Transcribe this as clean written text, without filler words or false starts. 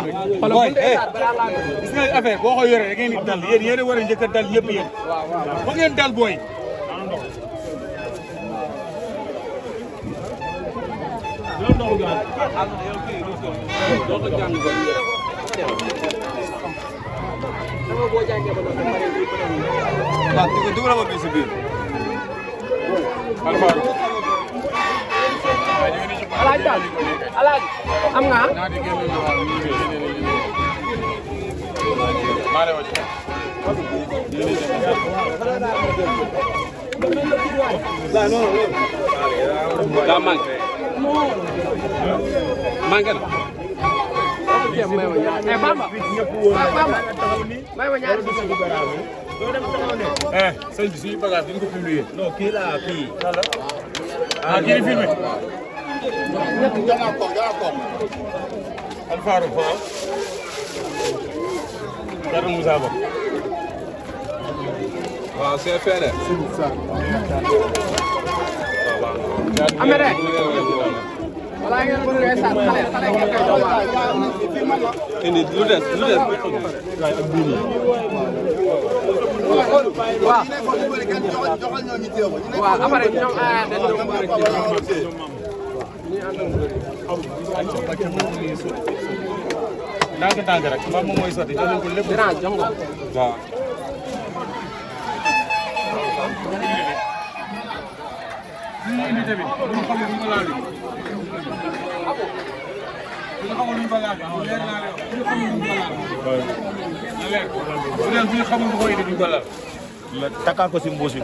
booy gis nga affaire boo ko yoree da ngeen di dal yéen a war a njëkk a dal yëpp yéen. ba ngeen dal booy. waaw dugal ma bi si biir. alaaj daal alaaj am nga daa manqué. manqué na. Bamba may ma ñaari sëñ bi suñu bagage dañ ko publier. non kii laa kii. kii di filmé. Alfaro Fall. Thierno Moussa Ba. waaw c'est fait de. Amere wala ngeen bëgg ngay sax xale ngeen koy doon indi lu des. waaw waaw après ñoom dañ doon bëri ndànk rek moom mooy sotti jox leen ko lépp. dinaa jox nga waaw. ñu indi tamit bu ñu xamul duñ ko laal bu ñu xamul duñ ko laal leer naa leen bu ñu xamul duñ ko laal. na leer bu ñu xamul du ko indi duñ ko laal. takkal ko si mbuus bi.